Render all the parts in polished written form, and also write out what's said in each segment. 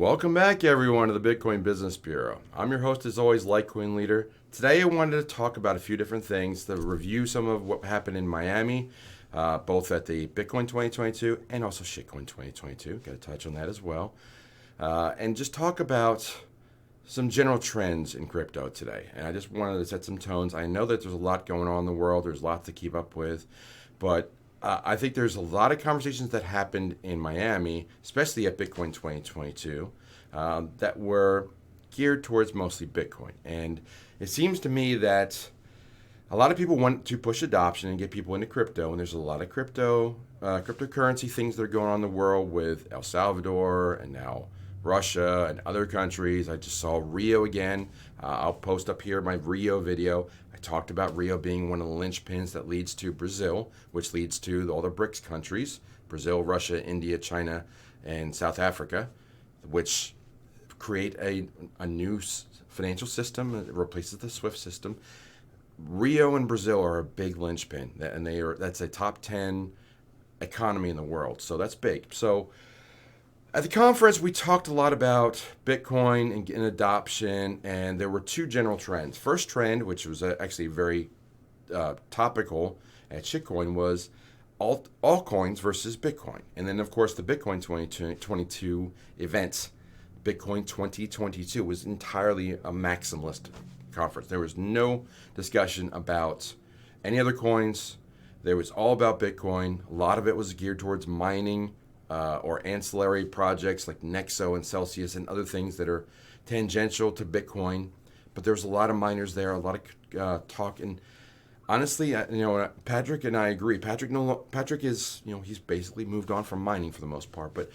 Welcome back, everyone, to the Bitcoin Business Bureau. I'm your host, as always, LitecoinLeader. Today, I wanted to talk about a few different things, to review some of what happened in Miami, both at the Bitcoin 2022 and also Shitcoin 2022. Got to touch on that as well. And just talk about some general trends in crypto today. And I just wanted to set some tones. I know that there's a lot going on in the world. There's lots to keep up with. But I think there's a lot of conversations that happened in Miami, especially at Bitcoin 2022, that were geared towards mostly Bitcoin. And it seems to me that a lot of people want to push adoption and get people into crypto. And there's a lot of cryptocurrency things that are going on in the world with El Salvador and now Russia and other countries. I just saw Rio again. I'll post up here my Rio video. I talked about Rio being one of the linchpins that leads to Brazil, which leads to all the BRICS countries, Brazil, Russia, India, China, and South Africa, which create a new financial system. It replaces the SWIFT system. Rio and Brazil are a big linchpin, and that's a top 10 economy in the world. So that's big. So at the conference, we talked a lot about Bitcoin and adoption, and there were two general trends. First trend, which was actually very topical at Shitcoin, was altcoins versus Bitcoin. And then, of course, the Bitcoin 2022 event, Bitcoin 2022, was entirely a maximalist conference. There was no discussion about any other coins. There was all about Bitcoin. A lot of it was geared towards mining, or ancillary projects like Nexo and Celsius and other things that are tangential to Bitcoin. But there's a lot of miners there, a lot of talk. And honestly, Patrick and I agree. Patrick is, he's basically moved on from mining for the most part. But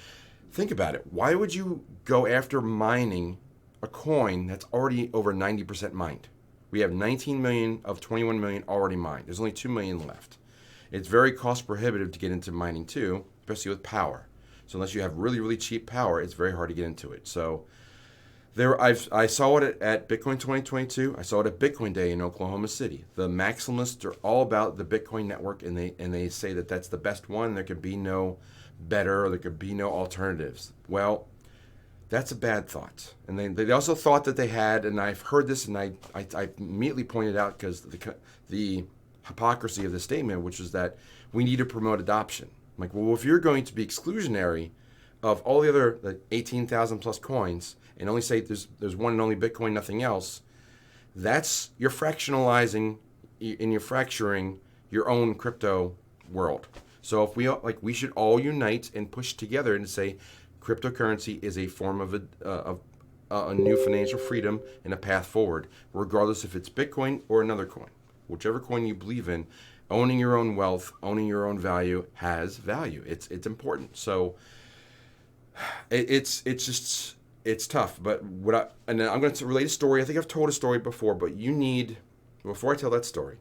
think about it. Why would you go after mining a coin that's already over 90% mined? We have 19 million of 21 million already mined. There's only 2 million left. It's very cost prohibitive to get into mining too, especially with power. So unless you have really, really cheap power, it's very hard to get into it. So I saw it at Bitcoin 2022. I saw it at Bitcoin Day in Oklahoma City. The maximalists are all about the Bitcoin network, and they say that that's the best one. There could be no better, or there could be no alternatives. Well, that's a bad thought. And they also thought that they had, and I've heard this, and I immediately pointed out because the hypocrisy of the statement, which was that we need to promote adoption. I'm like, well, if you're going to be exclusionary of all the other 18,000 plus coins and only say there's one and only Bitcoin, nothing else, you're fractionalizing and you're fracturing your own crypto world. So if we should all unite and push together and say cryptocurrency is a form of a new financial freedom and a path forward, regardless if it's Bitcoin or another coin. Whichever coin you believe in, owning your own wealth, owning your own value has value. It's important. So it's tough. But and I'm going to relate a story. I think I've told a story before, but before I tell that story,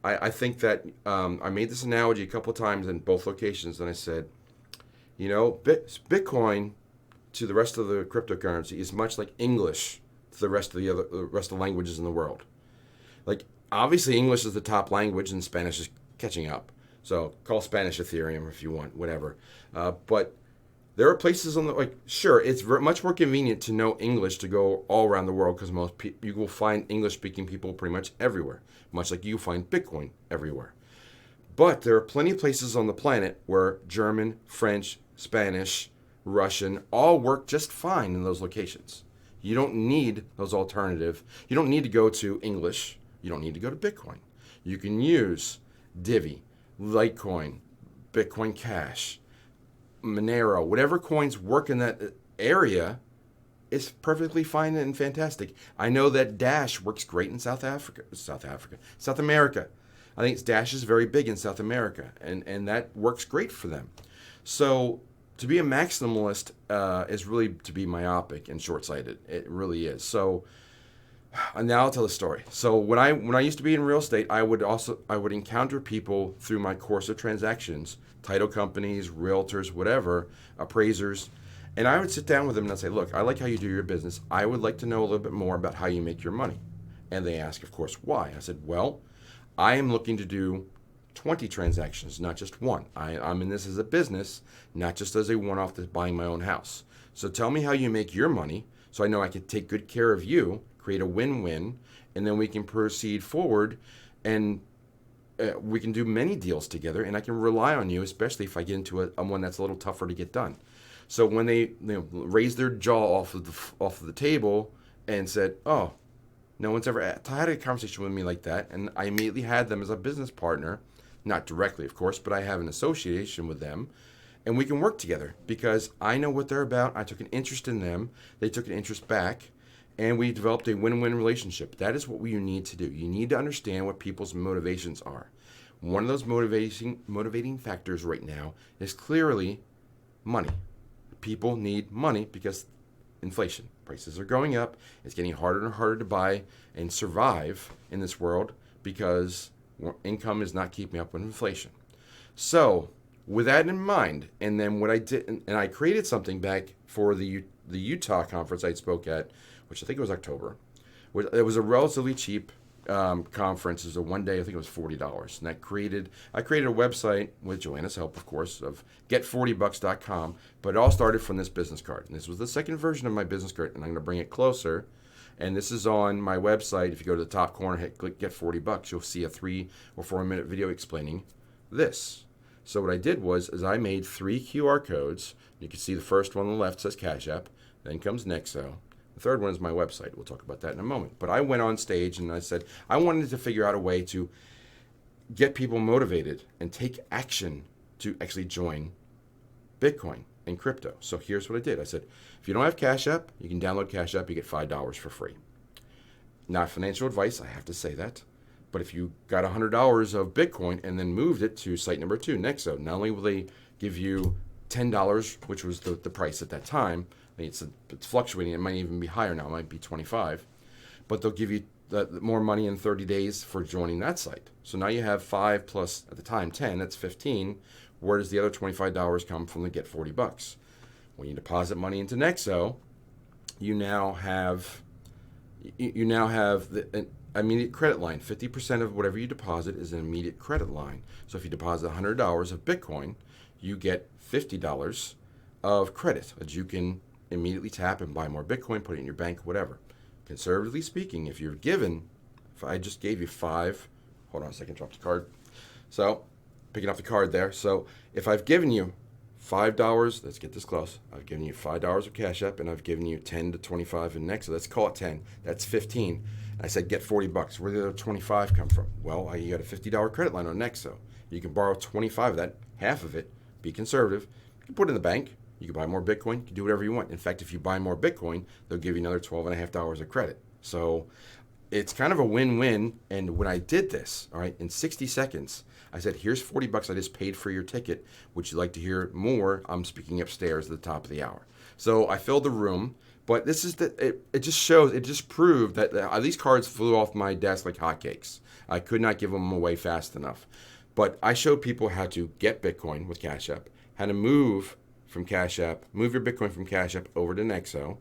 I think that I made this analogy a couple of times in both locations, and I said, Bitcoin to the rest of the cryptocurrency is much like English to the rest of the languages in the world. Like, obviously, English is the top language, and Spanish is catching up. So call Spanish Ethereum if you want, whatever. But there are places sure, it's much more convenient to know English to go all around the world because you will find English-speaking people pretty much everywhere, much like you find Bitcoin everywhere. But there are plenty of places on the planet where German, French, Spanish, Russian all work just fine in those locations. You don't need those alternatives. You don't need to go to English. You don't need to go to Bitcoin. You can use Divi, Litecoin, Bitcoin Cash, Monero, whatever coins work in that area is perfectly fine and fantastic. I know that Dash works great in South America. I think Dash is very big in South America, and that works great for them. So to be a maximalist is really to be myopic and short-sighted. It really is. So now I'll tell the story. So when I used to be in real estate, I would encounter people through my course of transactions, title companies, realtors, whatever, appraisers, and I would sit down with them and I'd say, look, I like how you do your business. I would like to know a little bit more about how you make your money. And they ask, of course, why? I said, well, I am looking to do 20 transactions, not just one. I'm in this as a business, not just as a one-off to buying my own house. So tell me how you make your money so I know I can take good care of you, create a win-win, and then we can proceed forward and we can do many deals together, and I can rely on you, especially if I get into a one that's a little tougher to get done. So when they raised their jaw off of the table and said, "Oh, no one's ever had a conversation with me like that," and I immediately had them as a business partner, not directly, of course, but I have an association with them, and we can work together because I know what they're about. I took an interest in them; they took an interest back. And we developed a win-win relationship. That is what you need to do. You need to understand what people's motivations are. One of those motivating factors right now is clearly money. People need money because inflation. Prices are going up. It's getting harder and harder to buy and survive in this world because income is not keeping up with inflation. So with that in mind, and then what I did, and I created something back for the Utah conference I spoke at, which I think it was October. It was a relatively cheap conference. It was a one day, I think it was $40. And I created a website with Joanna's help, of course, of get40bucks.com. But it all started from this business card. And this was the second version of my business card. And I'm going to bring it closer. And this is on my website. If you go to the top corner, click Get 40 Bucks, you'll see a 3 or 4 minute video explaining this. So what I did was I made 3 QR codes. You can see the first one on the left says Cash App. Then comes Nexo. The third one is my website. We'll talk about that in a moment. But I went on stage and I said I wanted to figure out a way to get people motivated and take action to actually join Bitcoin and crypto. So here's what I did. I said, if you don't have Cash App, you can download Cash App. You get $5 for free. Not financial advice, I have to say that. But if you got $100 of Bitcoin and then moved it to site number 2, Nexo, not only will they give you $10, which was the price at that time. It's fluctuating. It might even be higher now. It might be 25, but they'll give you more money in 30 days for joining that site. So now you have 5 plus at the time 10. That's 15. Where does the other $25 come from to get 40 bucks? When you deposit money into Nexo, you now have an immediate credit line. 50% of whatever you deposit is an immediate credit line. So if you deposit $100 of Bitcoin, you get $50 of credit that you can immediately tap and buy more Bitcoin, put it in your bank, whatever. Conservatively speaking, if I just gave you 5, hold on a second, drop the card. So, picking up the card there. So, if I've given you $5, let's get this close. I've given you $5 of Cash App, and I've given you 10 to 25 in Nexo. Let's call it 10. That's 15. I said get 40 bucks. Where did the other 25 come from? Well, you got a $50 credit line on Nexo. You can borrow 25 of that, half of it. Be conservative. You can put it in the bank. You can buy more Bitcoin. You can do whatever you want. In fact, if you buy more Bitcoin, they'll give you another $12.50 of credit. So it's kind of a win-win. And when I did this, all right, in 60 seconds, I said, here's 40 bucks I just paid for your ticket. Would you like to hear more? I'm speaking upstairs at the top of the hour. So I filled the room. But this is it just proved that these cards flew off my desk like hotcakes. I could not give them away fast enough. But I showed people how to get Bitcoin with Cash App, how to move your Bitcoin from Cash App over to Nexo,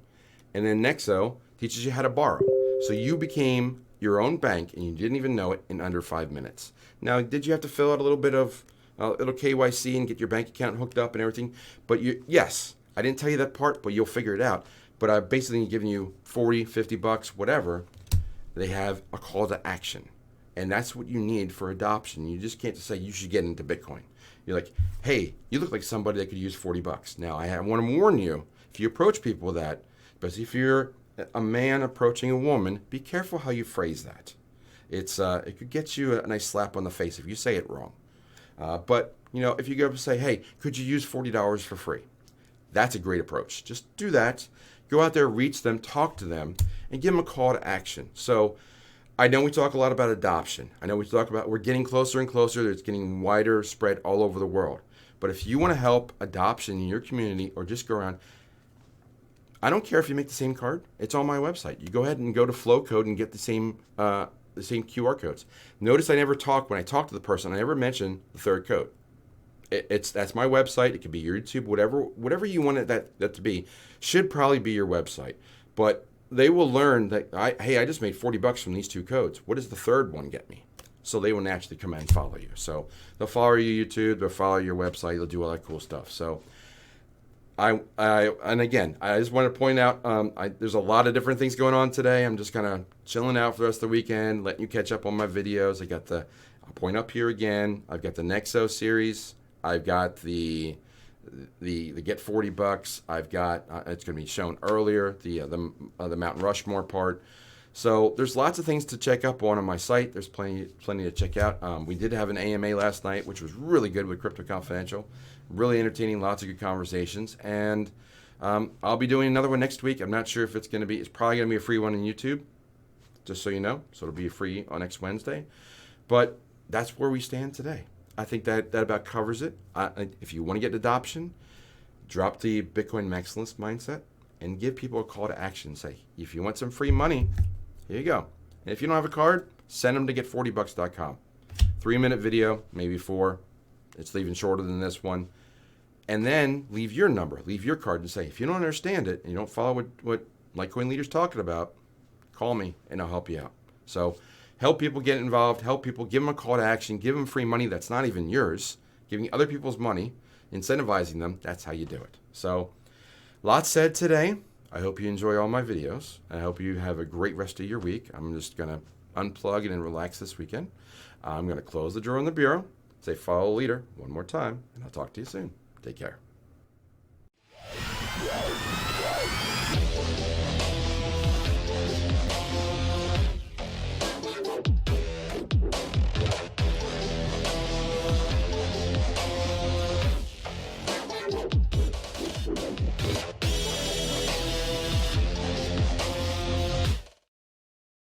and then Nexo teaches you how to borrow. So you became your own bank, and you didn't even know it in under 5 minutes. Now, did you have to fill out a little bit of little KYC and get your bank account hooked up and everything? But yes, I didn't tell you that part, but you'll figure it out. But I've basically given you 40, 50 bucks, whatever. They have a call to action. And that's what you need for adoption. You just can't just say you should get into Bitcoin. You're like, hey, you look like somebody that could use 40 bucks. Now, I want to warn you, if you approach people with that, especially if you're a man approaching a woman, be careful how you phrase that. It could get you a nice slap on the face if you say it wrong. But, if you go up and say, hey, could you use $40 for free? That's a great approach. Just do that. Go out there, reach them, talk to them, and give them a call to action. So I know we talk a lot about adoption. I know we talk about we're getting closer and closer. It's getting wider spread all over the world. But if you want to help adoption in your community or just go around, I don't care if you make the same card. It's on my website. You go ahead and go to Flowcode and get the same QR codes. Notice when I talk to the person, I never mention the third code. That's my website. It could be your YouTube, whatever you want that to be, should probably be your website. But they will learn that I just made 40 bucks from these 2 codes. What does the third one get me? So they will naturally come and follow you. So they'll follow your YouTube, they'll follow your website, they'll do all that cool stuff. So And again, I just want to point out, there's a lot of different things going on today. I'm just kind of chilling out for the rest of the weekend, letting you catch up on my videos. I'll point up here again. I've got the Nexo series. I've got the Get 40 Bucks. I've got, it's going to be shown earlier, the Mount Rushmore part. So there's lots of things to check up on my site. There's plenty to check out. We did have an AMA last night, which was really good with CryptoConfidential. Really entertaining, lots of good conversations. And I'll be doing another one next week. I'm not sure if it's going to be, it's probably going to be a free one on YouTube, just so you know. So it'll be free on next Wednesday. But that's where we stand today. I think that about covers it. If you want to get adoption, drop the Bitcoin maximalist mindset and give people a call to action. Say, if you want some free money, here you go. And if you don't have a card, send them to get40bucks.com. 3-minute video, maybe 4. It's even shorter than this one. And then leave your number, leave your card, and say, if you don't understand it and you don't follow what LitecoinLeader's talking about, call me and I'll help you out. So help people get involved, help people, give them a call to action, give them free money that's not even yours, giving other people's money, incentivizing them. That's how you do it. So lots said today. I hope you enjoy all my videos. I hope you have a great rest of your week. I'm just going to unplug and relax this weekend. I'm going to close the drawer in the bureau, say follow leader one more time, and I'll talk to you soon. Take care.